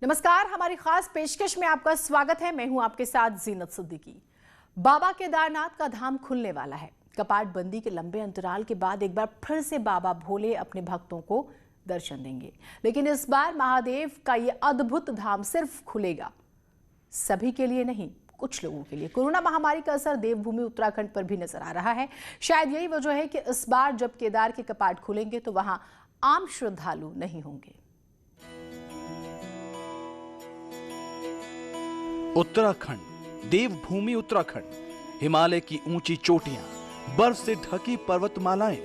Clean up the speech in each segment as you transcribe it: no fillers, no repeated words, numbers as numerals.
नमस्कार, हमारी खास पेशकश में आपका स्वागत है। मैं हूं आपके साथ जीनत सिद्दीकी। बाबा केदारनाथ का धाम खुलने वाला है। कपाट बंदी के लंबे अंतराल के बाद एक बार फिर से बाबा भोले अपने भक्तों को दर्शन देंगे, लेकिन इस बार महादेव का ये अद्भुत धाम सिर्फ खुलेगा सभी के लिए नहीं, कुछ लोगों के लिए। कोरोना महामारी का असर देवभूमि उत्तराखंड पर भी नजर आ रहा है। शायद यही वजह है कि इस बार जब केदार के कपाट खुलेंगे तो वहां आम श्रद्धालु नहीं होंगे। उत्तराखंड, देवभूमि उत्तराखंड, हिमालय की ऊंची चोटियां, बर्फ से ढकी पर्वतमालाएं,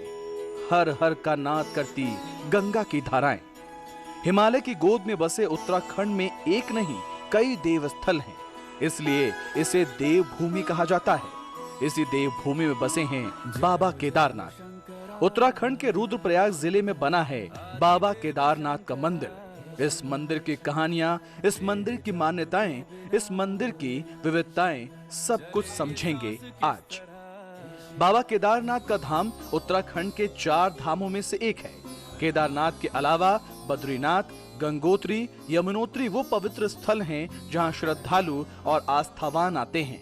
हर हर का नाद करती गंगा की धाराएं। हिमालय की गोद में बसे उत्तराखंड में एक नहीं कई देवस्थल हैं, इसलिए इसे देवभूमि कहा जाता है। इसी देवभूमि में बसे हैं बाबा केदारनाथ। उत्तराखंड के रुद्रप्रयाग जिले में बना है बाबा केदारनाथ का मंदिर। इस मंदिर की कहानियां, इस मंदिर की मान्यताएं, इस मंदिर की विविधताएं, सब कुछ समझेंगे आज। बाबा केदारनाथ का धाम उत्तराखंड के 4 धामों में से एक है। केदारनाथ के अलावा बद्रीनाथ, गंगोत्री, यमुनोत्री वो पवित्र स्थल हैं जहां श्रद्धालु और आस्थावान आते हैं।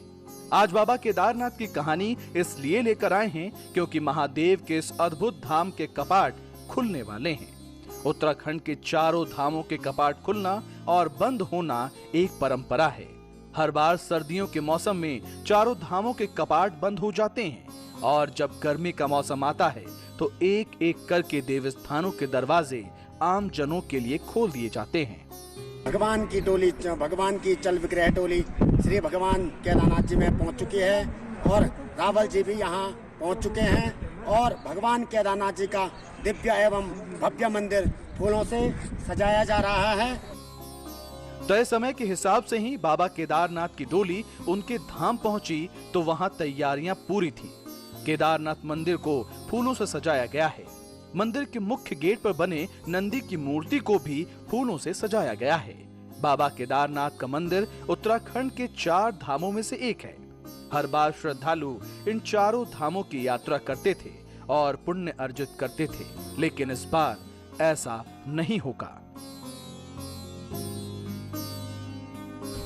आज बाबा केदारनाथ की कहानी इसलिए लेकर आए हैं क्योंकि महादेव के इस अद्भुत धाम के कपाट खुलने वाले हैं। उत्तराखंड के 4 धामों के कपाट खुलना और बंद होना एक परंपरा है। हर बार सर्दियों के मौसम में 4 धामों के कपाट बंद हो जाते हैं और जब गर्मी का मौसम आता है तो एक एक करके देवस्थानों के दरवाजे आम जनों के लिए खोल दिए जाते हैं। भगवान की टोली, भगवान की चल विग्रह टोली श्री भगवान केदारनाथ जी में पहुंच चुकी है और रावल जी भी यहां पहुंच चुके हैं और भगवान केदारनाथ जी का दिव्य एवं भव्य मंदिर फूलों से सजाया जा रहा है। तय समय के हिसाब से ही बाबा केदारनाथ की डोली उनके धाम पहुंची तो वहां तैयारियां पूरी थी। केदारनाथ मंदिर को फूलों से सजाया गया है। मंदिर के मुख्य गेट पर बने नंदी की मूर्ति को भी फूलों से सजाया गया है। बाबा केदारनाथ का मंदिर उत्तराखंड के 4 धामों में से एक है। हर बार श्रद्धालु इन 4 धामों की यात्रा करते थे और पुण्य अर्जित करते थे, लेकिन इस बार ऐसा नहीं होगा।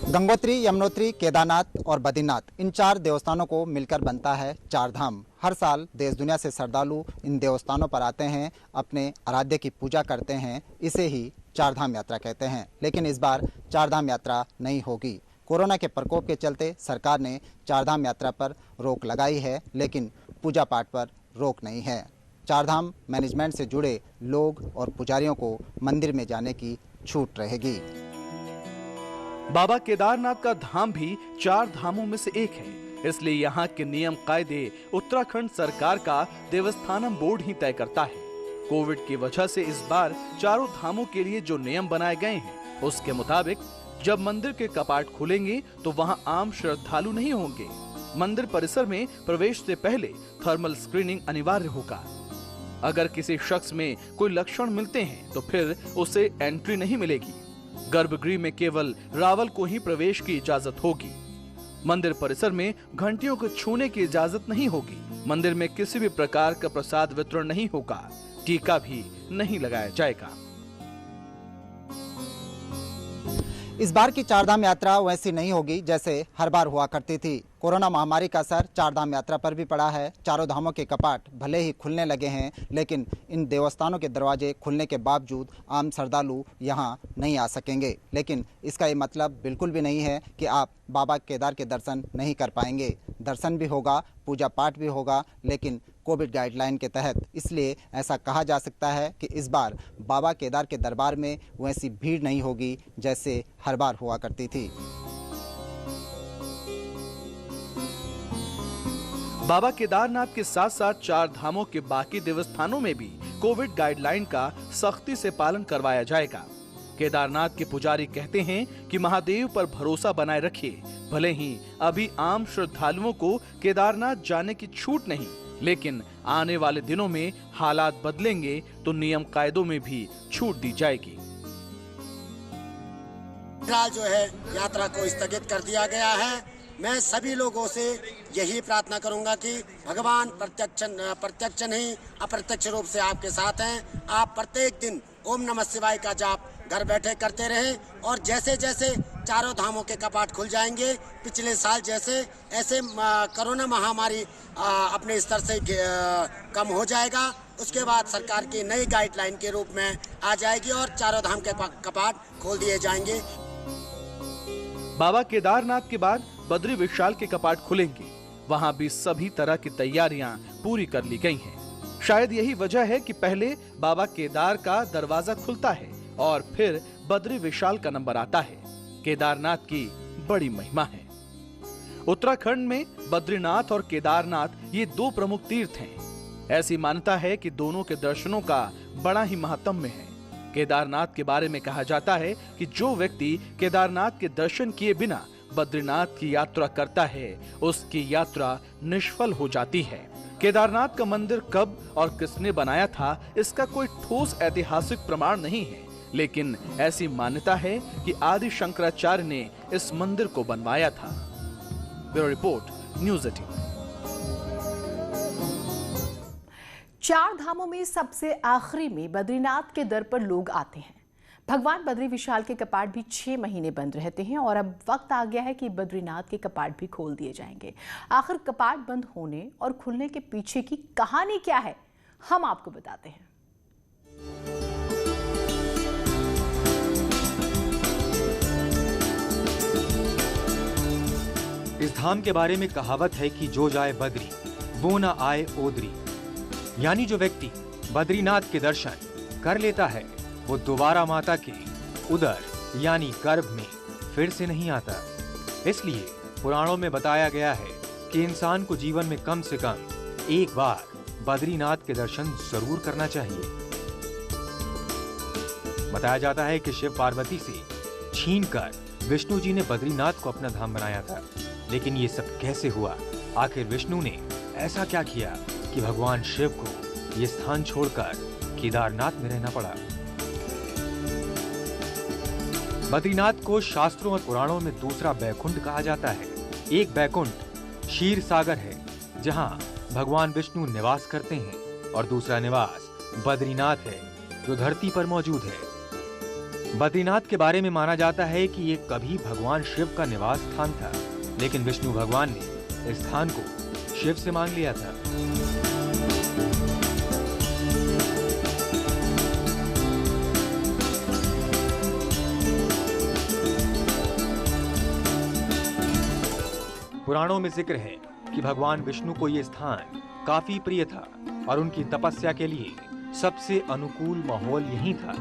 गंगोत्री, यमुनोत्री, केदारनाथ और बद्रीनाथ, इन 4 देवस्थानों को मिलकर बनता है 4 धाम। हर साल देश दुनिया से श्रद्धालु इन देवस्थानों पर आते हैं, अपने आराध्य की पूजा करते हैं। इसे ही 4 धाम यात्रा कहते हैं। लेकिन इस बार 4 धाम यात्रा नहीं होगी। कोरोना के प्रकोप के चलते सरकार ने 4 धाम यात्रा पर रोक लगाई है, लेकिन पूजा पाठ पर रोक नहीं है। 4 धाम मैनेजमेंट से जुड़े लोग और पुजारियों को मंदिर में जाने की छूट रहेगी। बाबा केदारनाथ का धाम भी 4 धामों में से एक है, इसलिए यहाँ के नियम कायदे उत्तराखंड सरकार का देवस्थानम बोर्ड ही तय करता है। कोविड की वजह से इस बार 4 धामों के लिए जो नियम बनाए गए हैं उसके मुताबिक जब मंदिर के कपाट खुलेंगे तो वहाँ आम श्रद्धालु नहीं होंगे। मंदिर परिसर में प्रवेश से पहले थर्मल स्क्रीनिंग अनिवार्य होगा। अगर किसी शख्स में कोई लक्षण मिलते हैं तो फिर उसे एंट्री नहीं मिलेगी। गर्भगृह में केवल रावल को ही प्रवेश की इजाजत होगी। मंदिर परिसर में घंटियों को छूने की इजाजत नहीं होगी। मंदिर में किसी भी प्रकार का प्रसाद वितरण नहीं होगा। टीका भी नहीं लगाया जाएगा। इस बार की 4 धाम यात्रा वैसी नहीं होगी जैसे हर बार हुआ करती थी। कोरोना महामारी का असर 4 धाम यात्रा पर भी पड़ा है। 4 धामों के कपाट भले ही खुलने लगे हैं, लेकिन इन देवस्थानों के दरवाजे खुलने के बावजूद आम श्रद्धालु यहाँ नहीं आ सकेंगे। लेकिन इसका ये मतलब बिल्कुल भी नहीं है कि आप बाबा केदार के दर्शन नहीं कर पाएंगे। दर्शन भी होगा, पूजा पाठ भी होगा, लेकिन कोविड गाइडलाइन के तहत। इसलिए ऐसा कहा जा सकता है कि इस बार बाबा केदार के दरबार में वैसी भीड़ नहीं होगी जैसे हर बार हुआ करती थी। बाबा केदारनाथ के साथ साथ 4 धामों के बाकी देवस्थानों में भी कोविड गाइडलाइन का सख्ती से पालन करवाया जाएगा। केदारनाथ के पुजारी कहते हैं कि महादेव पर भरोसा बनाए रखिए। भले ही अभी आम श्रद्धालुओं को केदारनाथ जाने की छूट नहीं, लेकिन आने वाले दिनों में हालात बदलेंगे तो नियम कायदों में भी छूट दी जाएगी। फिलहाल जो है यात्रा को स्थगित कर दिया गया है। मैं सभी लोगों से यही प्रार्थना करूंगा कि भगवान प्रत्यक्ष नहीं अप्रत्यक्ष रूप से आपके साथ हैं। आप प्रत्येक दिन ओम नमः शिवाय का जाप घर बैठे करते रहे। और जैसे जैसे चारों धामों के कपाट खुल जाएंगे, पिछले साल जैसे ऐसे कोरोना महामारी अपने स्तर से कम हो जाएगा, उसके बाद सरकार की नई गाइडलाइन के रूप में आ जाएगी और चारों धाम के कपाट खोल दिए जाएंगे। बाबा केदारनाथ के बाद बद्री विशाल के कपाट खुलेंगे। वहां भी सभी तरह की तैयारियां पूरी कर ली गई हैं। शायद यही वजह है कि पहले बाबा केदार का दरवाजा खुलता है और फिर बद्री विशाल का नंबर आता है। केदारनाथ की बड़ी महिमा है। उत्तराखंड में बद्रीनाथ और केदारनाथ ये दो प्रमुख तीर्थ हैं। ऐसी मान्यता है कि दोनों के दर्शनों का बड़ा ही महात्म्य है। केदारनाथ के बारे में कहा जाता है कि जो व्यक्ति केदारनाथ के दर्शन किए बिना बद्रीनाथ की यात्रा करता है, उसकी यात्रा निष्फल हो जाती है। केदारनाथ का मंदिर कब और किसने बनाया था, इसका कोई ठोस ऐतिहासिक प्रमाण नहीं है, लेकिन ऐसी मान्यता है कि आदि शंकराचार्य ने इस मंदिर को बनवाया था। Bureau report, news 18। चार धामों में सबसे आखिरी में बद्रीनाथ के दर पर लोग आते हैं। भगवान बद्री विशाल के कपाट भी 6 महीने बंद रहते हैं और अब वक्त आ गया है कि बद्रीनाथ के कपाट भी खोल दिए जाएंगे। आखिर कपाट बंद होने और खुलने के पीछे की कहानी क्या है, हम आपको बताते हैं। इस धाम के बारे में कहावत है कि जो जाए बद्री वो न आए ओदरी, यानी जो व्यक्ति बद्रीनाथ के दर्शन कर लेता है वो दोबारा माता के उदर यानी गर्भ में फिर से नहीं आता। इसलिए पुराणों में बताया गया है कि इंसान को जीवन में कम से कम एक बार बद्रीनाथ के दर्शन जरूर करना चाहिए। बताया जाता है कि शिव पार्वती से छीनकर विष्णु जी ने बद्रीनाथ को अपना धाम बनाया था। लेकिन ये सब कैसे हुआ? आखिर विष्णु ने ऐसा क्या किया कि भगवान शिव को ये स्थान छोड़कर केदारनाथ में रहना पड़ा? बद्रीनाथ को शास्त्रों और पुराणों में दूसरा बैकुंठ कहा जाता है। एक बैकुंठ क्षीर सागर है जहां भगवान विष्णु निवास करते हैं, और दूसरा निवास बद्रीनाथ है जो धरती पर मौजूद है। बद्रीनाथ के बारे में माना जाता है कि ये कभी भगवान शिव का निवास स्थान था, लेकिन विष्णु भगवान ने इस स्थान को शिव से मांग लिया था। पुराणों में जिक्र है कि भगवान विष्णु को यह स्थान काफी प्रिय था और उनकी तपस्या के लिए सबसे अनुकूल माहौल यही था।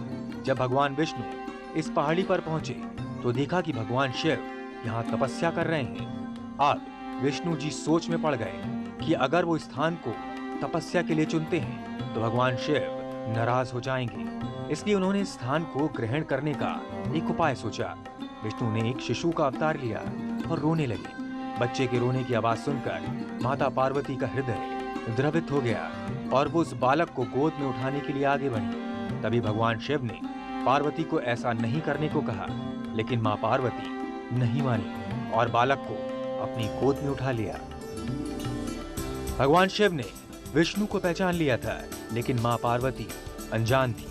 जब भगवान विष्णु इस पहाड़ी पर पहुंचे तो देखा कि भगवान शिव यहाँ तपस्या कर रहे हैं। अब विष्णु जी सोच में पड़ गए कि अगर वो स्थान को तपस्या के लिए चुनते हैं तो भगवान शिव नाराज हो जाएंगे। इसलिए उन्होंने इस स्थान को ग्रहण करने का एक उपाय सोचा। विष्णु ने एक शिशु का अवतार लिया और रोने लगे। बच्चे के रोने की आवाज सुनकर माता पार्वती का हृदय द्रवित हो गया और वो उस बालक को गोद में उठाने के लिए आगे बढ़ी। तभी भगवान शिव ने पार्वती को ऐसा नहीं करने को कहा, लेकिन माँ पार्वती नहीं मानी और बालक को अपनी गोद में उठा लिया। भगवान शिव ने विष्णु को पहचान लिया था, लेकिन माँ पार्वती अनजान थी।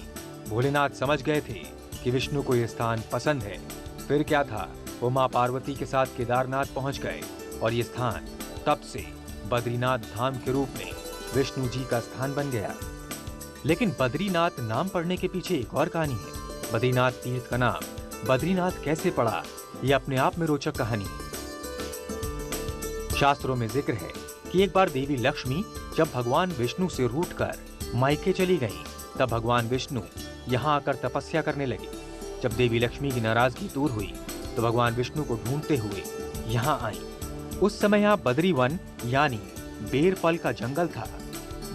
भोलेनाथ समझ गए थे कि विष्णु को यह स्थान पसंद है। फिर क्या था, वो माँ पार्वती के साथ केदारनाथ पहुंच गए और ये स्थान तब से बद्रीनाथ धाम के रूप में विष्णु जी का स्थान बन गया। लेकिन बद्रीनाथ नाम पड़ने के पीछे एक और कहानी है। बद्रीनाथ तीर्थ का नाम बद्रीनाथ कैसे पड़ा, ये अपने आप में रोचक कहानी है। शास्त्रों में जिक्र है कि एक बार देवी लक्ष्मी जब भगवान विष्णु से रूठकर मायके चली गईं, तब भगवान विष्णु यहाँ आकर तपस्या करने लगे। जब देवी लक्ष्मी की नाराजगी दूर हुई तो भगवान विष्णु को ढूंढते हुए यहाँ आई। उस समय यहाँ बद्री वन यानी बेर फल का जंगल था।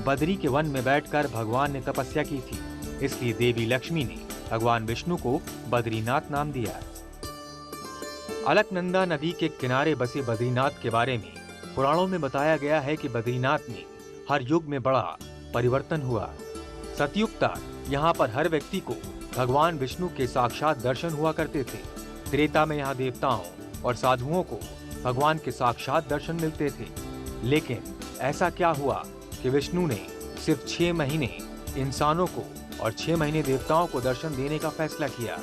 बद्री के वन में बैठकर भगवान ने तपस्या की थी, इसलिए देवी लक्ष्मी ने भगवान विष्णु को बद्रीनाथ नाम दिया। अलकनंदा नदी के किनारे बसे बद्रीनाथ के बारे में पुराणों में बताया गया है कि बद्रीनाथ में हर युग में बड़ा परिवर्तन हुआ। सतयुग तक यहाँ पर हर व्यक्ति को भगवान विष्णु के साक्षात दर्शन हुआ करते थे। त्रेता में यहाँ देवताओं और साधुओं को भगवान के साक्षात दर्शन मिलते थे। लेकिन ऐसा क्या हुआ कि विष्णु ने सिर्फ 6 महीने इंसानों को और 6 महीने देवताओं को दर्शन देने का फैसला किया।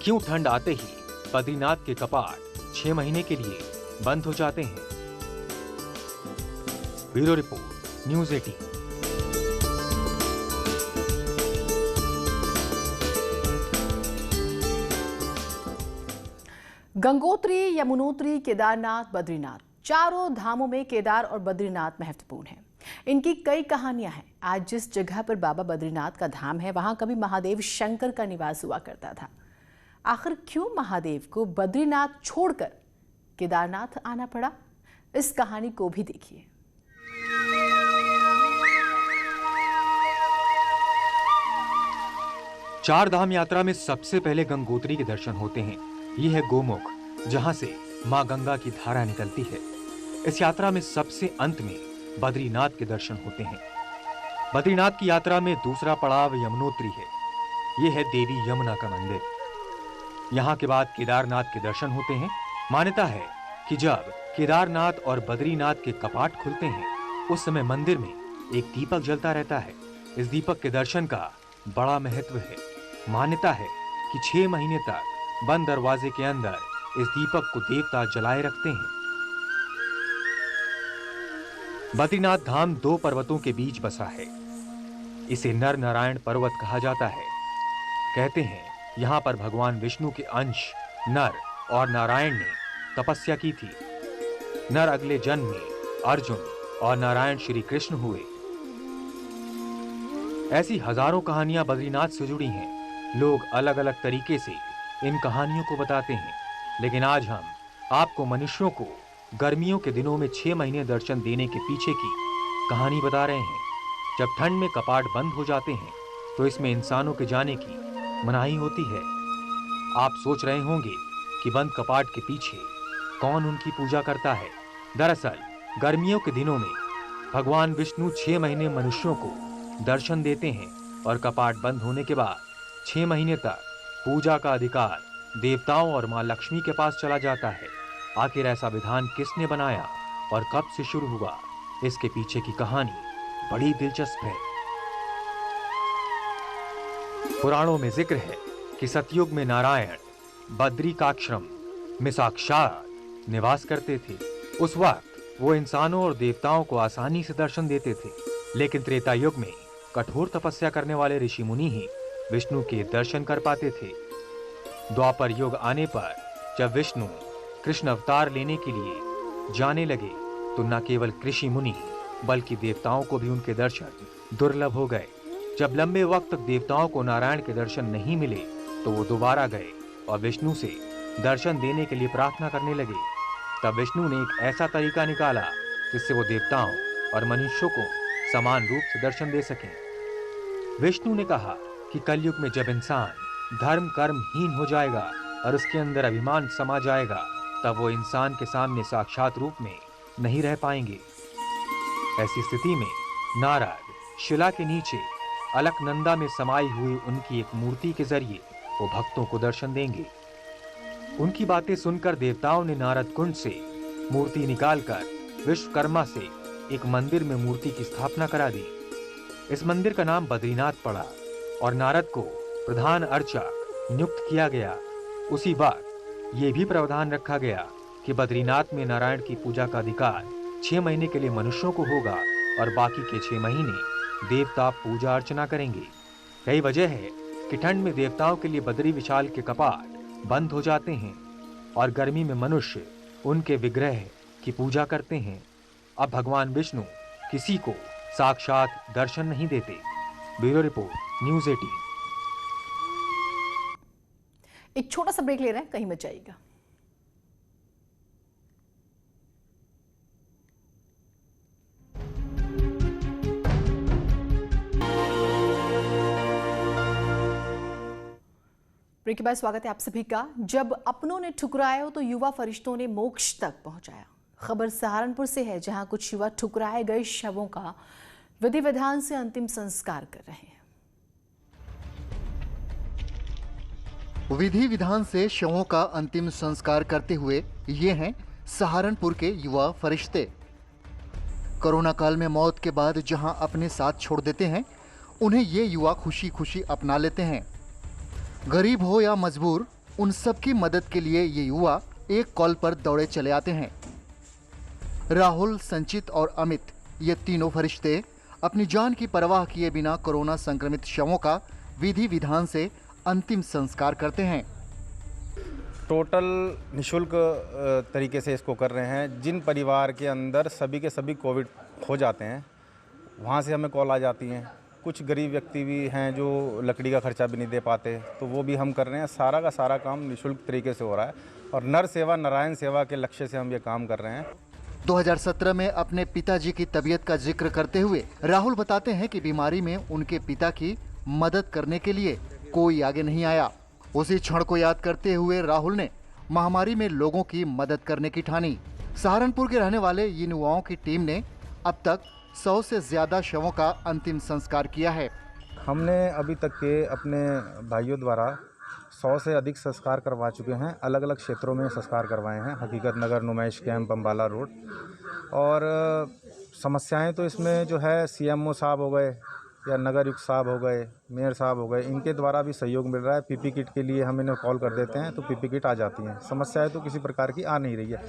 क्यों ठंड आते ही बद्रीनाथ के कपाट 6 महीने के लिए बंद हो जाते हैं? Bureau report, news 18। Gangotri, Yamunotri, Kedarnath, Badrinath, चारों धामों में केदार और बद्रीनाथ महत्वपूर्ण हैं। इनकी कई कहानियां हैं। आज जिस जगह पर बाबा बद्रीनाथ का धाम है, वहां कभी महादेव शंकर का निवास हुआ करता था। आखिर क्यों महादेव को बद्रीनाथ छोड़कर केदारनाथ आना पड़ा? इस कहानी को भी देखिए। चार धाम यात्रा में सबसे पहले गंगोत्री के दर्शन होते हैं। ये है गोमुख, जहां से मां गंगा की धारा निकलती है। इस यात्रा में सबसे अंत में बद्रीनाथ के दर्शन होते हैं। बद्रीनाथ की यात्रा में दूसरा पड़ाव यमुनोत्री है। ये है देवी यमुना का मंदिर। यहाँ के बाद केदारनाथ के दर्शन होते हैं। मान्यता है कि जब केदारनाथ और बद्रीनाथ के कपाट खुलते हैं, उस समय मंदिर में एक दीपक जलता रहता है। इस दीपक के दर्शन का बड़ा महत्व है। मान्यता है कि 6 महीने तक बंद दरवाजे के अंदर इस दीपक को देवता जलाए रखते हैं। बद्रीनाथ धाम 2 पर्वतों के बीच बसा है। इसे नर नारायण पर्वत कहा जाता है। कहते हैं यहाँ पर भगवान विष्णु के अंश नर और नारायण ने तपस्या की थी। नर अगले जन्म में अर्जुन और नारायण श्री कृष्ण हुए। ऐसी हजारों कहानियां बद्रीनाथ से जुड़ी हैं। लोग अलग अलग तरीके से इन कहानियों को बताते हैं, लेकिन आज हम आपको मनुष्यों को गर्मियों के दिनों में 6 महीने दर्शन देने के पीछे की कहानी बता रहे हैं। जब ठंड में कपाट बंद हो जाते हैं तो इसमें इंसानों के जाने की मनाही होती है। आप सोच रहे होंगे कि बंद कपाट के पीछे कौन उनकी पूजा करता है। दरअसल गर्मियों के दिनों में भगवान विष्णु 6 महीने मनुष्यों को दर्शन देते हैं और कपाट बंद होने के बाद 6 महीने तक पूजा का अधिकार देवताओं और मां लक्ष्मी के पास चला जाता है। आखिर ऐसा विधान किसने बनाया और कब से शुरू हुआ, इसके पीछे की कहानी बड़ी दिलचस्प है। पुराणों में जिक्र है कि सतयुग में नारायण बद्रिकाश्रम में साक्षात निवास करते थे। उस वक्त वो इंसानों और देवताओं को आसानी से दर्शन देते थे, लेकिन त्रेता युग में कठोर तपस्या करने वाले ऋषि मुनि ही विष्णु के दर्शन कर पाते थे। द्वापर युग आने पर जब विष्णु कृष्ण अवतार लेने के लिए जाने लगे तो न केवल ऋषि मुनि बल्कि देवताओं को भी उनके दर्शन दुर्लभ हो गए। जब लंबे वक्त तक देवताओं को नारायण के दर्शन नहीं मिले तो वो दोबारा गए और विष्णु से दर्शन देने के लिए प्रार्थना करने लगे। तब विष्णु ने एक ऐसा तरीका निकाला जिससे वो देवताओं और मनुष्यों को समान रूप से दर्शन दे सकें। विष्णु ने कहा कि कलयुग में जब इंसान धर्म कर्महीन हो जाएगा और उसके अंदर अभिमान समा जाएगा, तब वो इंसान के सामने साक्षात रूप में नहीं रह पाएंगे। ऐसी स्थिति में नारद शिला के नीचे अलकनंदा में समाई हुई उनकी एक मूर्ति के जरिए वो भक्तों को दर्शन देंगे। उनकी बातें सुनकर देवताओं ने नारद कुंड से मूर्ति निकालकर विश्वकर्मा से एक मंदिर में मूर्ति की स्थापना करा दी। इस मंदिर का नाम बद्रीनाथ पड़ा और नारद को प्रधान अर्चक नियुक्त किया गया। उसी वक्त ये भी प्रावधान रखा गया कि बद्रीनाथ में नारायण की पूजा का अधिकार 6 महीने के लिए मनुष्यों को होगा और बाकी के 6 महीने देवता पूजा अर्चना करेंगे। यही वजह है कि ठंड में देवताओं के लिए बद्री विशाल के कपाट बंद हो जाते हैं और गर्मी में मनुष्य उनके विग्रह की पूजा करते हैं। अब भगवान विष्णु किसी को साक्षात दर्शन नहीं देते। Bureau report, news 18। एक छोटा सा ब्रेक ले रहे हैं, कहीं मत जाइएगा। ब्रेक के बाद स्वागत है आप सभी का। जब अपनों ने ठुकराया तो युवा फरिश्तों ने मोक्ष तक पहुंचाया। खबर सहारनपुर से है, जहां कुछ युवा ठुकराए गए शवों का विधि विधान से अंतिम संस्कार कर रहे हैं। विधि विधान से शवों का अंतिम संस्कार करते हुए ये हैं सहारनपुर के युवा फरिश्ते। कोरोना काल में मौत के बाद जहां अपने साथ छोड़ देते हैं, उन्हें ये युवा खुशी खुशी अपना लेते हैं। गरीब हो या मजबूर, उन सबकी मदद के लिए ये युवा एक कॉल पर दौड़े चले आते हैं। राहुल, संचित और अमित, ये तीनों फरिश्ते अपनी जान की परवाह किए बिना कोरोना संक्रमित शवों का विधि विधान से अंतिम संस्कार करते हैं। टोटल निःशुल्क तरीके से इसको कर रहे हैं। जिन परिवार के अंदर सभी के सभी कोविड हो जाते हैं, वहाँ से हमें कॉल आ जाती हैं। कुछ गरीब व्यक्ति भी हैं जो लकड़ी का खर्चा भी नहीं दे पाते, तो वो भी हम कर रहे हैं। सारा का सारा काम निःशुल्क तरीके से हो रहा है और नर सेवा नारायण सेवा के लक्ष्य से हम ये काम कर रहे हैं। 2017 में अपने पिताजी की तबीयत का जिक्र करते हुए राहुल बताते हैं कि बीमारी में उनके पिता की मदद करने के लिए कोई आगे नहीं आया। उसी क्षण को याद करते हुए राहुल ने महामारी में लोगों की मदद करने की ठानी। सहारनपुर के रहने वाले इन युवाओं की टीम ने अब तक 100 से ज्यादा शवों का अंतिम संस्कार किया है। हमने अभी तक के अपने भाइयों द्वारा 100 से अधिक संस्कार करवा चुके हैं। अलग अलग क्षेत्रों में संस्कार करवाए हैं। हकीकत नगर, नुमाइश कैंप, अम्बाला रोड। और समस्याएं तो इसमें जो है CMO साहब हो गए या नगर युक्त साहब हो गए, मेयर साहब हो गए, इनके द्वारा भी सहयोग मिल रहा है। PP किट के लिए हम इन्हें कॉल कर देते हैं तो PP किट आ जाती हैं। समस्याएं तो किसी प्रकार की आ नहीं रही है।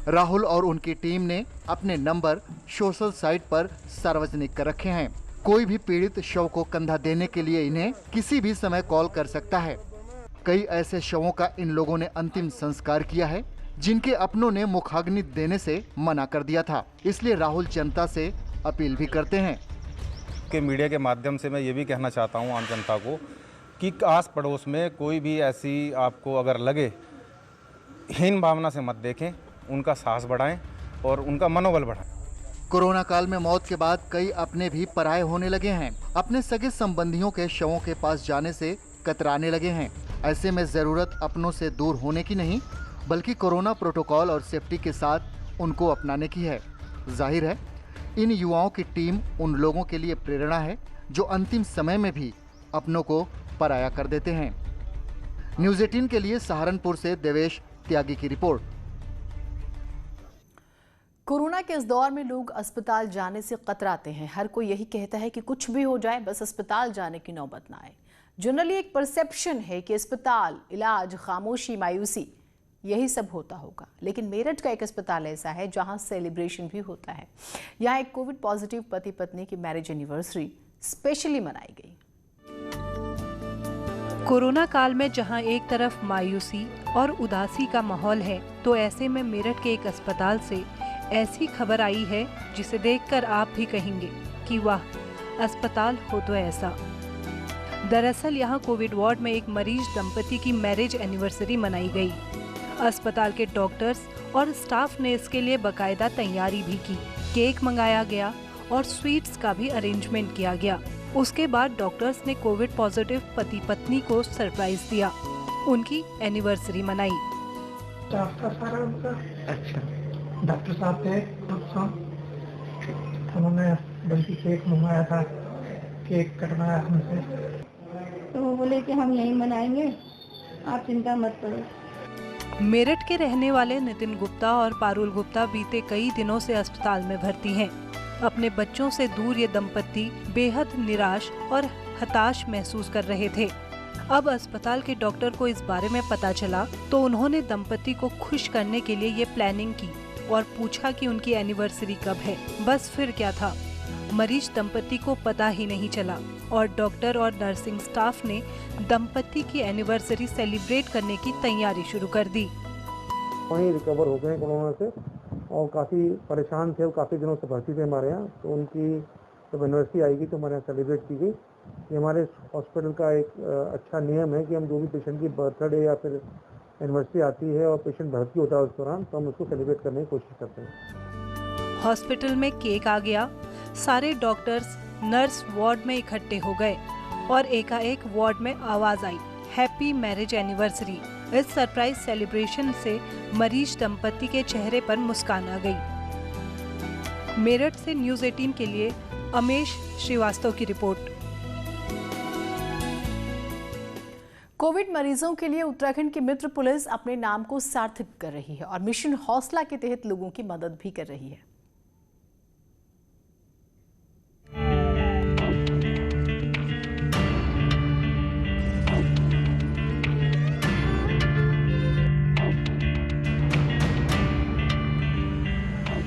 राहुल और उनकी टीम ने अपने नंबर सोशल साइट पर सार्वजनिक कर रखे हैं। कोई भी पीड़ित शव को कंधा देने के लिए इन्हें किसी भी समय कॉल कर सकता है। कई ऐसे शवों का इन लोगों ने अंतिम संस्कार किया है जिनके अपनों ने मुखाग्नि देने से मना कर दिया था। इसलिए राहुल जनता से अपील भी करते हैं कि मीडिया के माध्यम से मैं ये भी कहना चाहता हूँ आम जनता को कि आस पड़ोस में कोई भी ऐसी आपको अगर लगे, हीन भावना से मत देखें, उनका साहस बढ़ाएं और उनका मनोबल बढ़ाएं। कोरोना काल में मौत के बाद कई अपने भी पराये होने लगे हैं। अपने सगे संबंधियों के शवों के पास जाने से कतराने लगे हैं। ऐसे में जरूरत अपनों से दूर होने की नहीं, बल्कि कोरोना प्रोटोकॉल और सेफ्टी के साथ उनको अपनाने की है। जाहिर है इन युवाओं की टीम उन लोगों के लिए प्रेरणा है जो अंतिम समय में भी अपनों को पराया कर देते हैं। न्यूज़ 18 के लिए सहारनपुर से देवेश त्यागी की रिपोर्ट। कोरोना के इस दौर में लोग अस्पताल जाने से कतराते हैं। हर कोई यही कहता है कि कुछ भी हो जाए, बस अस्पताल जाने की नौबत ना आए। जनरली एक परसेप्शन है कि अस्पताल, इलाज, खामोशी, मायूसी, यही सब होता होगा। लेकिन मेरठ का एक अस्पताल ऐसा है जहां सेलिब्रेशन भी होता है। यहाँ एक कोविड पॉजिटिव पति पत्नी की मैरिज एनिवर्सरी स्पेशली मनाई गई। कोरोना काल में जहां एक तरफ मायूसी और उदासी का माहौल है, तो ऐसे में मेरठ के एक अस्पताल से ऐसी खबर आई है जिसे देखकर आप भी कहेंगे कि वाह, अस्पताल हो तो ऐसा। दरअसल यहाँ कोविड वार्ड में एक मरीज दंपति की मैरिज एनिवर्सरी मनाई गई। अस्पताल के डॉक्टर्स और स्टाफ ने इसके लिए बकायदा तैयारी भी की। केक मंगाया गया और स्वीट्स का भी अरेंजमेंट किया गया। उसके बाद डॉक्टर्स ने कोविड पॉजिटिव पति पत्नी को सरप्राइज दिया, उनकी एनिवर्सरी मनाई। डॉक्टर साहब थे, उन्होंने बल्कि केक मंगवाया था, केक कटवाया हमसे, तो वो बोले कि हम यहीं मनाएंगे, आप चिंता मत करो। मेरठ के रहने वाले नितिन गुप्ता और पारुल गुप्ता बीते कई दिनों से अस्पताल में भर्ती हैं। अपने बच्चों से दूर ये दंपति बेहद निराश और हताश महसूस कर रहे थे। अब अस्पताल के डॉक्टर को इस बारे में पता चला तो उन्होंने दंपति को खुश करने के लिए ये प्लानिंग की और पूछा कि उनकी एनिवर्सरी कब है। बस फिर क्या था, मरीज दंपति को पता ही नहीं चला और डॉक्टर और नर्सिंग स्टाफ ने दंपति की एनिवर्सरी सेलिब्रेट करने की तैयारी शुरू कर दी। वहीं रिकवर हो गए कोरोना से और काफ़ी परेशान थे, वो काफ़ी दिनों से भर्ती थे हमारे यहाँ। तो उनकी जब एनिवर्सरी आएगी तो हमारे यहाँ सेलिब्रेट की गई। ये हमारे हॉस्पिटल का एक अच्छा नियम है कि हम जो भी पेशेंट की बर्थडे या फिर एनिवर्सरी आती है और पेशेंट भर्ती होता है उस दौरान, तो हम उसको सेलिब्रेट करने की कोशिश करते हैं। हॉस्पिटल में केक आ गया, सारे डॉक्टर्स नर्स वार्ड में इकट्ठे हो गए और एकाएक वार्ड में आवाज आई, हैप्पी मैरिज एनिवर्सरी। इस सरप्राइज सेलिब्रेशन से मरीज दंपति के चेहरे पर मुस्कान आ गई। मेरठ से न्यूज़ 18 के लिए अमेश श्रीवास्तव की रिपोर्ट। कोविड मरीजों के लिए उत्तराखंड की मित्र पुलिस अपने नाम को सार्थक कर रही है और मिशन हौसला के तहत लोगों की मदद भी कर रही है।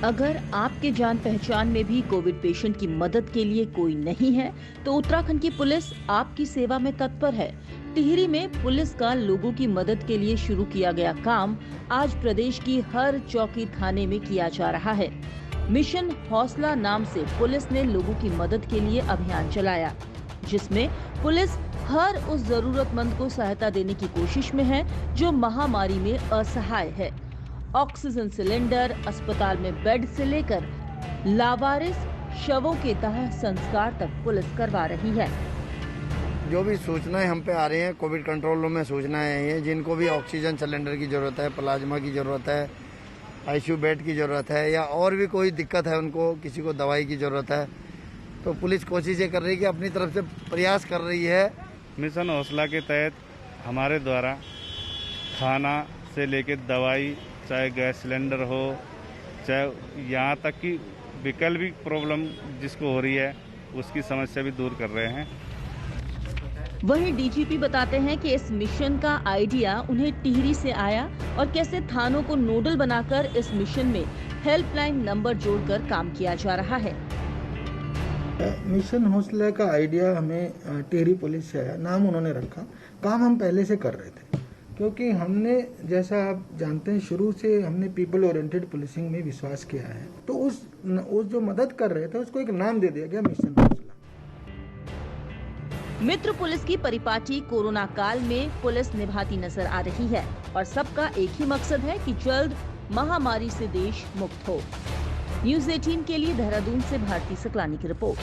अगर आपके जान पहचान में भी कोविड पेशेंट की मदद के लिए कोई नहीं है तो उत्तराखंड की पुलिस आपकी सेवा में तत्पर है। टिहरी में पुलिस का लोगों की मदद के लिए शुरू किया गया काम आज प्रदेश की हर चौकी थाने में किया जा रहा है। मिशन हौसला नाम से पुलिस ने लोगों की मदद के लिए अभियान चलाया, जिसमें पुलिस हर उस जरूरतमंद को सहायता देने की कोशिश में है जो महामारी में असहाय है। ऑक्सीजन सिलेंडर, अस्पताल में बेड से लेकर लावारिस शवों के दाह संस्कार तक पुलिस करवा रही है। जो भी सूचनाएं हम पे आ रही हैं, कोविड कंट्रोल रूम में सूचनाएं आई हैं, जिनको भी ऑक्सीजन सिलेंडर की जरूरत है, प्लाज्मा की जरूरत है, आईसीयू बेड की जरूरत है या और भी कोई दिक्कत है, उनको किसी को दवाई की जरूरत है, तो पुलिस कोशिश ये कर रही है कि अपनी तरफ से प्रयास कर रही है। मिशन हौसला के तहत हमारे द्वारा खाना से लेकर दवाई, चाहे गैस सिलेंडर हो, चाहे यहाँ तक कि वैकल्पिक प्रॉब्लम जिसको हो रही है उसकी समस्या भी दूर कर रहे हैं। वहीं डीजीपी बताते हैं कि इस मिशन का आइडिया उन्हें टिहरी से आया और कैसे थानों को नोडल बनाकर इस मिशन में हेल्पलाइन नंबर जोड़कर काम किया जा रहा है। मिशन हौसला का आइडिया हमें टिहरी पुलिस से आया, नाम उन्होंने रखा। काम हम पहले से कर रहे थे क्योंकि हमने, जैसा आप जानते हैं, शुरू से हमने पीपल ओरिएंटेड पुलिसिंग में विश्वास किया है, तो उस जो मदद कर रहे थे उसको एक नाम दे दिया गया, मिशन हौसला। मित्र पुलिस की परिपाटी कोरोना काल में पुलिस निभाती नजर आ रही है और सबका एक ही मकसद है कि जल्द महामारी से देश मुक्त हो। न्यूज़ 18 के लिए देहरादून से भारती सकलानी की रिपोर्ट।